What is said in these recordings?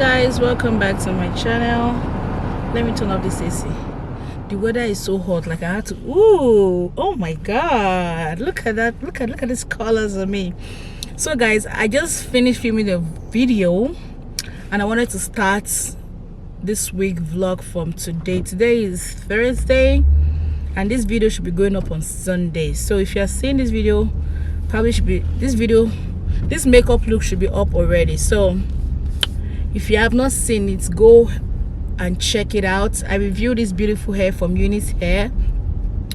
Guys, welcome back to my channel. Let me turn off this AC. The weather is so hot, like I had to oh my god, look at that, look at these colors on me. So guys, I just finished filming the video and I wanted to start this week vlog from today. Today is Thursday and this video should be going up on Sunday. So if you are seeing this video, probably should be this makeup look should be up already. So if you have not seen it, go and check it out. I reviewed this beautiful hair from Uni's Hair.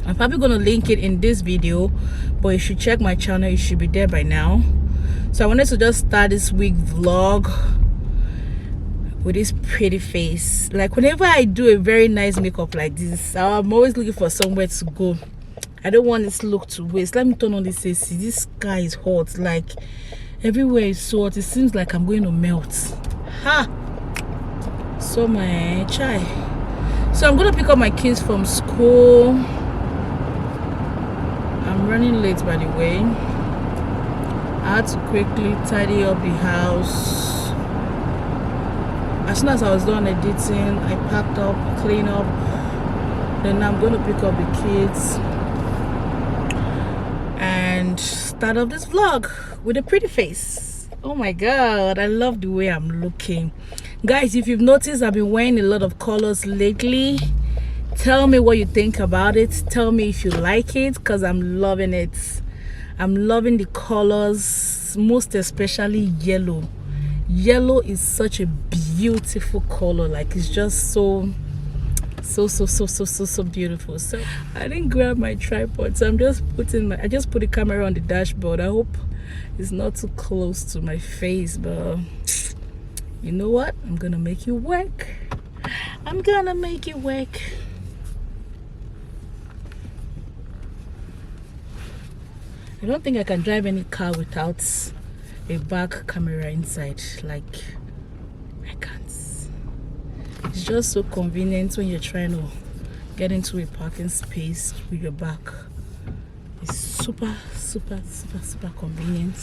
I'm probably going to link it in this video, but you should check my channel, it should be there by now. So I wanted to just start this week vlog with this pretty face. Like whenever I do a very nice makeup like this, I'm always looking for somewhere to go. I don't want this look to waste. Let me turn on this AC. This sky is hot, like everywhere is so hot, it seems like I'm going to melt. Ha! So my chai. So I'm gonna pick up my kids from school. I'm running late, by the way. I had to quickly tidy up the house. As soon as I was done editing, I packed up, clean up. Then I'm gonna pick up the kids and start off this vlog with a pretty face. Oh my god, I love the way I'm looking. Guys, if you've noticed, I've been wearing a lot of colors lately. Tell me what you think about it. Tell me if you like it, because I'm loving it. I'm loving the colors, most especially yellow. Yellow is such a beautiful color. Like it's just so beautiful. So I didn't grab my tripod, so I'm just I just put the camera on the dashboard. I hope it's not too close to my face, but you know what, I'm gonna make it work. I'm gonna make it work. I don't think I can drive any car without a back camera inside. Like I can't. It's just so convenient when you're trying to get into a parking space with your back. It's super convenient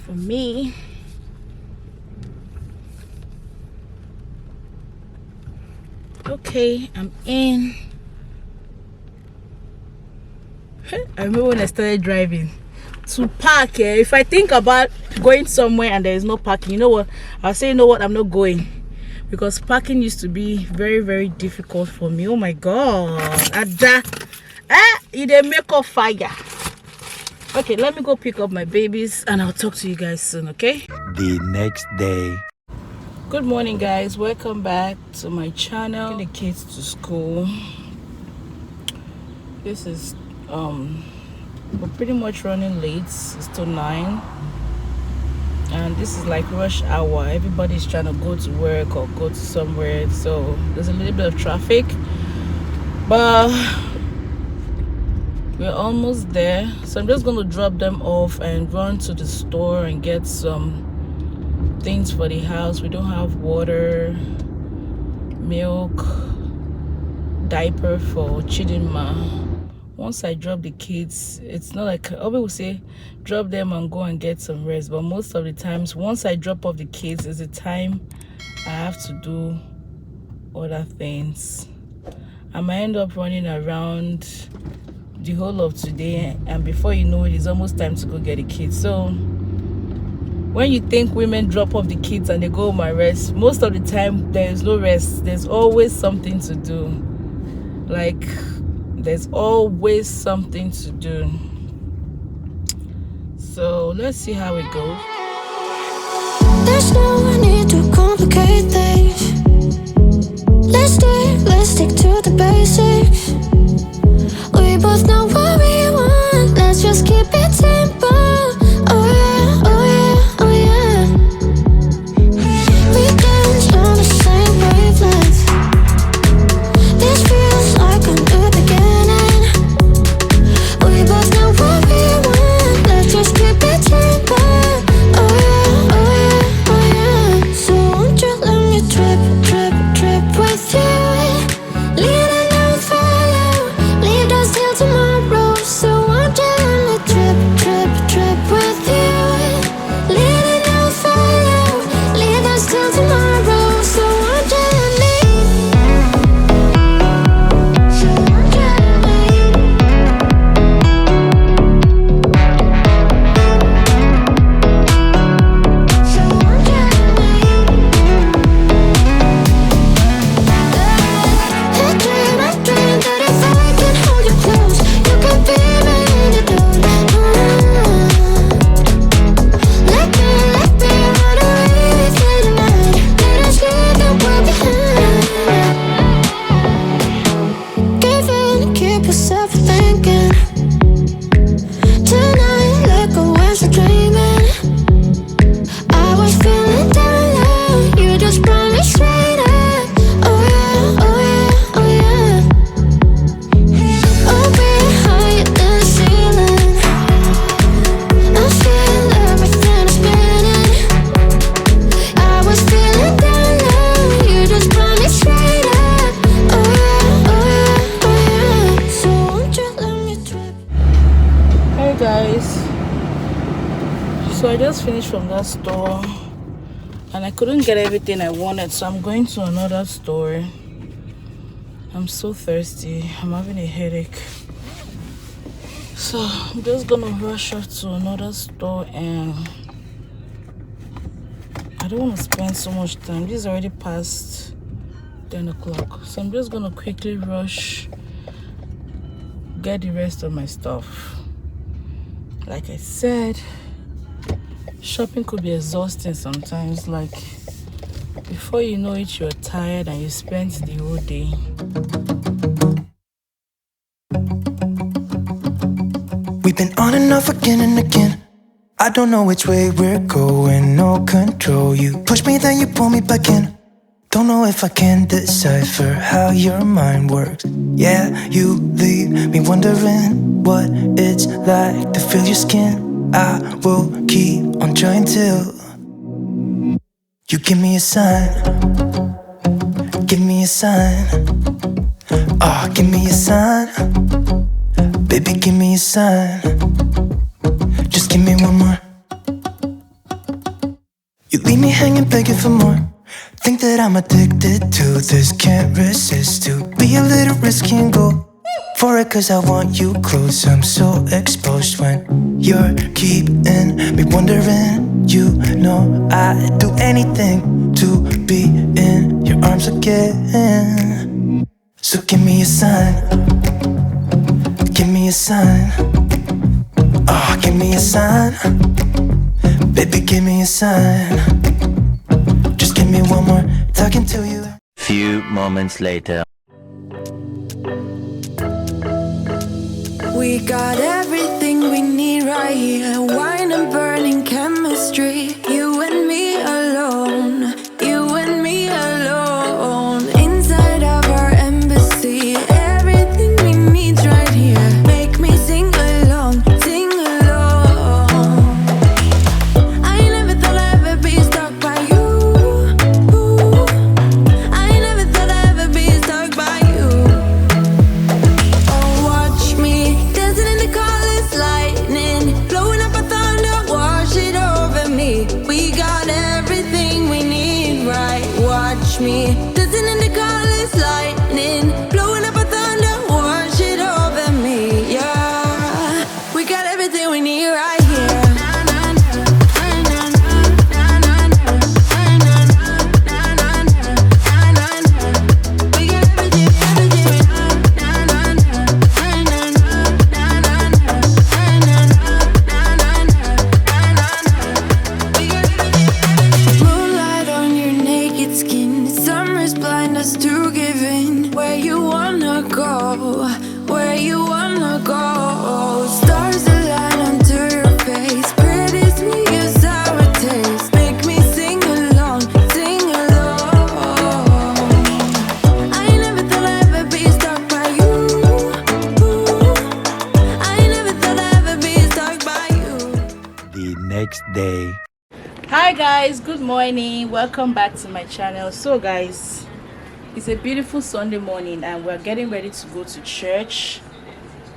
for me. Okay, I'm in. I remember when I started driving to park here. If I think about going somewhere and there is no parking, you know what, I'll say, you know what, I'm not going, because parking used to be very difficult for me. Oh my god, it didn't make up fire. Okay, let me go pick up my babies and I'll talk to you guys soon. Okay, the next day. Good morning guys, welcome back to my channel. The kids to school. This is we're pretty much running late. It's till 9 and this is like rush hour. Everybody's trying to go to work or go to somewhere, so there's a little bit of traffic, but we're almost there. So I'm just going to drop them off and run to the store and get some things for the house. We don't have water, milk, diaper for Chidinma. Once I drop the kids, it's not like Obi will say drop them and go and get some rest, but most of the times once I drop off the kids is the time I have to do other things. I might end up running around the whole of today, and before you know it, it's almost time to go get the kids. So when you think women drop off the kids and they go home and rest, most of the time there is no rest. There's always something to do. Like there's always something to do. So let's see how it goes. There's no need to complicate things. Let's stick to the basics. We both know what we want. Let's just keep it simple. Oh yeah, oh yeah, oh yeah. We dance on the same wavelength. This feels like a new beginning. We both know what we want. Let's just keep it simple. Oh yeah, oh yeah, oh yeah. So won't you let me trip with you? Leaning on fire. finished from that store and I couldn't get everything I wanted, so I'm going to another store. I'm so thirsty. I'm having a headache. So I'm just gonna rush off to another store, and I don't want to spend so much time. This is already past 10 o'clock. So I'm just gonna quickly rush, get the rest of my stuff. Like I said, shopping could be exhausting sometimes. Like, before you know it, you're tired and you spent the whole day. We've been on and off again and again. I don't know which way we're going, no control. You push me, then you pull me back in. Don't know if I can decipher how your mind works. Yeah, you leave me wondering what it's like to feel your skin. I will keep on trying till you give me a sign. Give me a sign. Oh, give me a sign. Baby, give me a sign. Just give me one more. You leave me hanging, begging for more. Think that I'm addicted to this, can't resist to be a little risky and go for it, cause I want you close. I'm so exposed when you're keeping me wondering. You know I'd do anything to be in your arms again. So give me a sign. Give me a sign. Oh, give me a sign. Baby, give me a sign. Just give me one more, talking to you. Few moments later. We got everything we need right here. Wine and burning chemistry. You and me alone. You and me alone. Inside of our embassy. Everything we need right here. Make me sing along. Sing along. I never thought I'd ever be stuck by you. I never thought I'd ever be stuck by you. Oh, watch me dancing in the colors, lightning, blowing up a thunder, wash it over me. We got everything we need, right? Watch me dancing in the colors, lightning, blowing up a thunder, wash it over me. Yeah, we got everything we need right here. We got everything, moonlight on your naked skin. Summer's blind us to giving. Where you wanna go? Where you wanna go? Stars align onto your face. Pretty sweet, your sour taste. Make me sing along, sing along. I never thought I'd ever be stuck by you. I never thought I'd ever be stuck by you. The next day. Hi guys, good morning, welcome back to my channel. So guys, it's a beautiful Sunday morning and we're getting ready to go to church.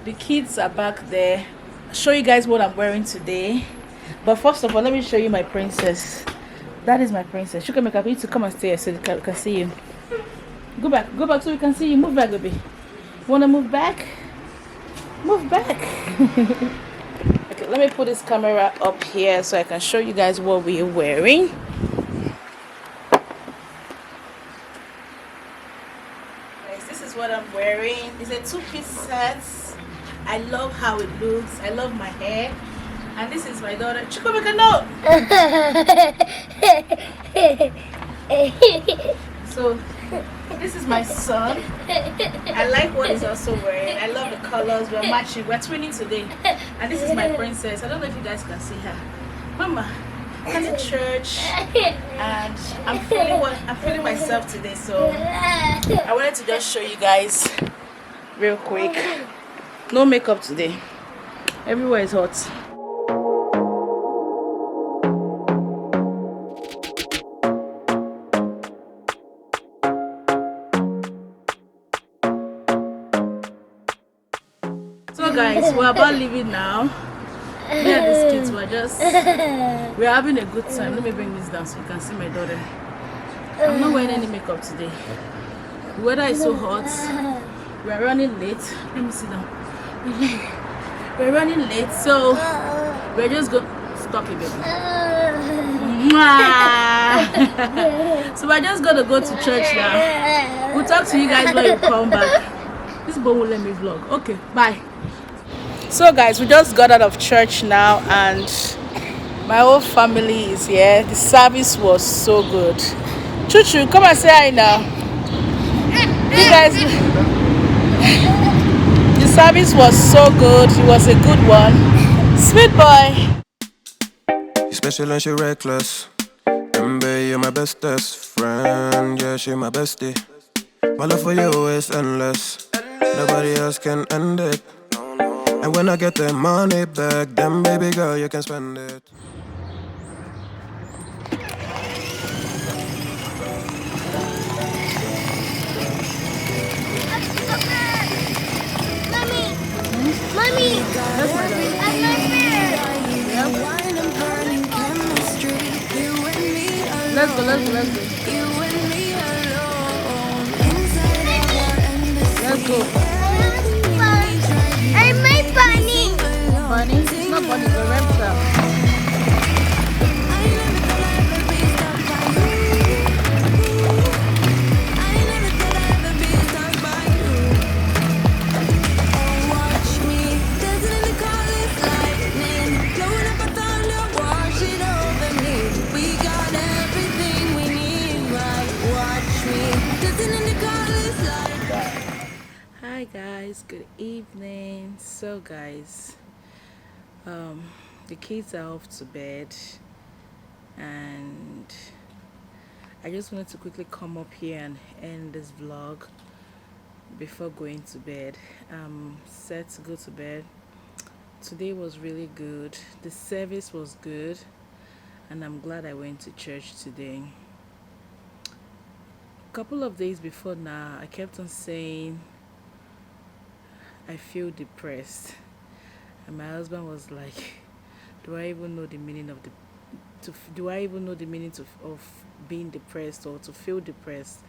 The kids are back there. I'll show you guys what I'm wearing today, but first of all, let me show you my princess. That is my princess. She can make up. You need to come and stay so they can see you. Go back so we can see you. Move back, baby. Wanna move back? Move back. Okay, let me put this camera up here so I can show you guys what we are wearing. Guys, this is what I'm wearing. It's a two-piece set. I love how it looks. I love my hair. And this is my daughter. Chukwemeka, no! So this is my son. I like what he's also wearing. I love the colors. We're matching. We're twinning today. And this is my princess. I don't know if you guys can see her. Mama, I'm at church and I'm feeling myself today. So I wanted to just show you guys real quick. No makeup today. Everywhere is hot. So guys, we're about leaving now. Me and these kids we're having a good time. Let me bring this down so you can see my daughter. I'm not wearing any makeup today. The weather is so hot. We're running late. Let me sit down. We're running late, so we're just going. Stop it, baby. So we're just gonna go to church now. We'll talk to you guys when you come back. This boy won't let me vlog. Okay, bye. So guys, we just got out of church now and my whole family is here. The service was so good. Choo-choo, come and say hi now. You guys, the service was so good. It was a good one. Sweet boy. You special and she reckless. Baby, you're my bestest friend. Yeah, she my bestie. My love for you is endless. Nobody else can end it. And when I get the money back, then baby girl, you can spend it. Mommy, I'm not there. Let's go. Let's go. I'm my bunny. Bunny? It's not bunny, it's a reptile. Hi guys, good evening. So guys, the kids are off to bed and I just wanted to quickly come up here and end this vlog before going to bed. I'm set to go to bed. Today was really good. The service was good and I'm glad I went to church today. A couple of days before now, I kept on saying I feel depressed, and my husband was like, do I even know the meaning of of being depressed or to feel depressed?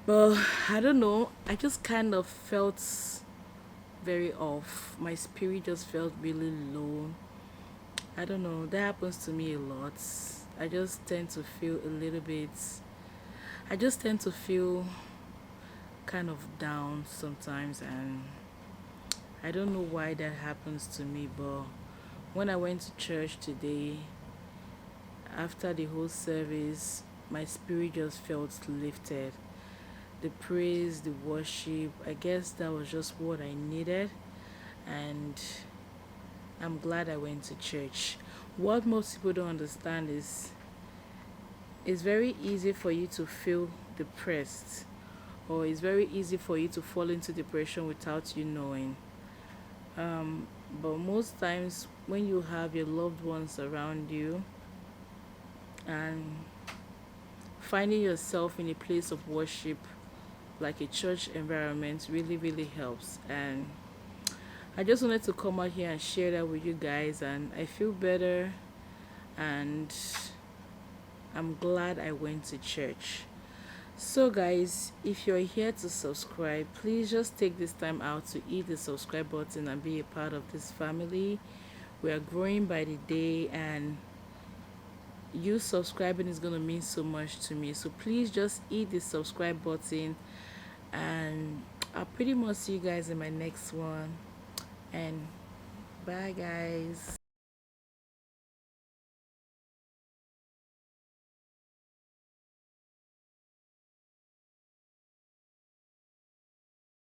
But I don't know, I just kind of felt very off. My spirit just felt really low. I don't know, that happens to me a lot. I just tend to feel kind of down sometimes, and I don't know why that happens to me. But when I went to church today, after the whole service, my spirit just felt lifted. The praise, the worship, I guess that was just what I needed, and I'm glad I went to church. What most people don't understand is it's very easy for you to feel depressed, or it's very easy for you to fall into depression without you knowing. But most times when you have your loved ones around you and finding yourself in a place of worship like a church environment really helps. And I just wanted to come out here and share that with you guys, and I feel better and I'm glad I went to church. So guys, if you're here to subscribe, please just take this time out to hit the subscribe button and be a part of this family. We are growing by the day, and you subscribing is going to mean so much to me. So please just hit the subscribe button, and I'll pretty much see you guys in my next one. And bye guys.